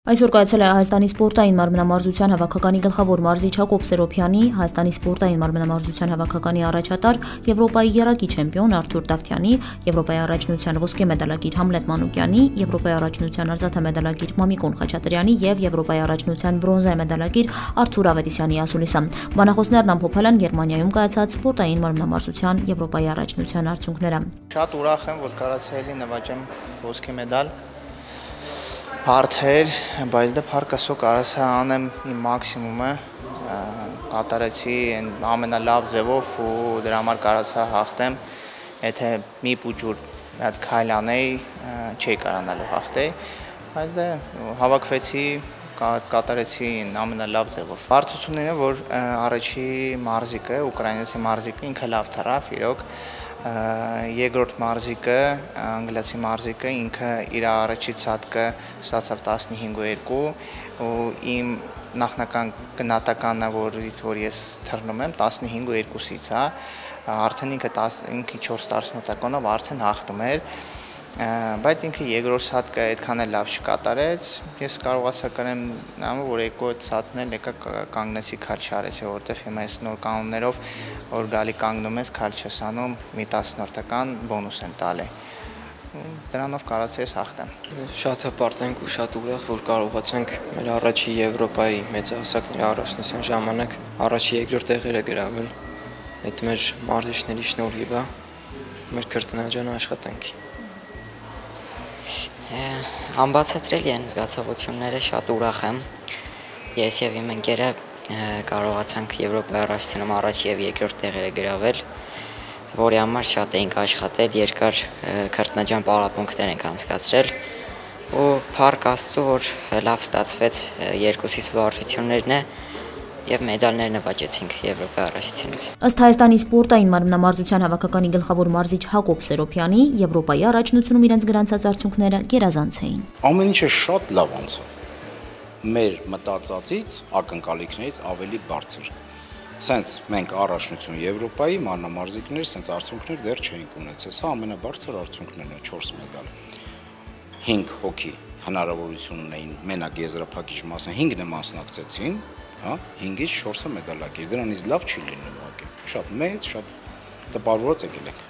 Այսօր կայացել է Հայաստանի սպորտային մարմնամարզության հավաքականի գլխավոր մարզիչ Հակոբ Սերոբյանի, Հայաստանի սպորտային մարմնամարզության հավաքականի առաջատար, Եվրոպայի եռակի չեմպիոն Արթուր Դավթյանի, Եվրոպայի առաջնության ոսկե մեդալակիր Համլետ Մանուկյանի, Եվրոպայի առաջնության արծաթե մեդալակիր Մամիկոն Խաչատրյանի եւ Եվրոպայի առաջնության բրոնզե մեդալակիր Արթուր Ավետիսյանի ասուլիսը։ Բանախոսներն ամփոփել են Գերմանիայում կայացած սպորտային մարմնամարզության Եվրոպայի առաջնության արդյունքները։ Շատ ուրախ եմ, որ կարողացել եմ նվաճեմ ոսկե մեդալ։ Հարթեր, բայց դա փառքասո կարասա անեմ իմ մաքսիմումը, կատարեցի ամենալավ ձևով ու դրա համար կարասա հաղթեմ, եթե մի փուջուր այդ քայլ անեի, չէի կարողանալու հաղթել, բայց դա հավաքվեցի, կատարեցի ամենալավ ձևով։ Բարդությունն է, որ առաջի մարզիկը, ուկրաինացի մարզիկը ինքը լավ թռավ, իրոք երկրորդ մարզիկը, անգլիացի մարզիկը ինքը իր առաջի ցածկը ստացավ 15.2 ու իմ նախնական գնահատականը, որ ես թռնում եմ 15.2-ից է, արդեն ինքը 4 տասնօրտականով արդեն հաղթում էր, բայց ինքը երկրորդ ցածկը այդքան էլ լավ չկատարեց, ես կարողացա կրեմ որ երկրորդ ցածկն էլ եկա կանգնեցի քայլ չարեցի, որովհետև հիմա այս նոր կանոններով որ գալի կանգնում ես քայլ չես անում, մի տասնօրտական բոնուս են տալի։ Դրանով կարողացի ես հաղթեմ։ Շատ հպարտ ենք ու շատ ուրախ, որ կարողացանք մեր առաջի Եվրոպայի մեծահասակների առաջնության ժամանակ առաջի երկրորդ տեղերը գրավել։ Այդ մեր մարզիչների շնորհիվ է, մեր քրտնաջան աշխատանքի։ Անբացատրելի են զգացողությունները, շատ ուրախ եմ։ Ես եւ իմ ընկերը կարողացանք Եվրոպայի առաջնությունում առաջ եւ երկրորդ տեղերը գրավել, որի համար շատ էինք աշխատել, երկար քրտնաջան պարապմունքներ ենք անցկացրել ու փառք Աստծո, որ լավ ստացվեց երկուսից վարժություններն է եւ մեդալներ նվաճեցինք Եվրոպայի առաջնությունից։ Ըստ Հայաստանի սպորտային մարմնամարզության հավաքականի գլխավոր մարզիչ Հակոբ Սերոբյանի, Եվրոպայի առաջնությունում իրենց գրանցած արդյունքները գերազանց էին։ Ամեն ինչը շատ լավ անցավ։ Մեր մտածածից ակնկալիքներից ավելի բարձր։ Սենց մենք առաջնություն Եվրոպայի մարմնամարզիկներ սենց արդյունքներ դեռ չէինք ունեցել։ Սա ամենաբարձր արդյունքներն է 4 մեդալ։ 5 հոգի հնարավորություն ունեին մենակ եզրափակիչ մասը 5-ն մասնակցեցին, հա, 5-ից 4-ը մեդալակիր։ Դրանից լավ չի լինում ուղղակի։ Շատ մեծ, շատ տպավորված եկել ենք։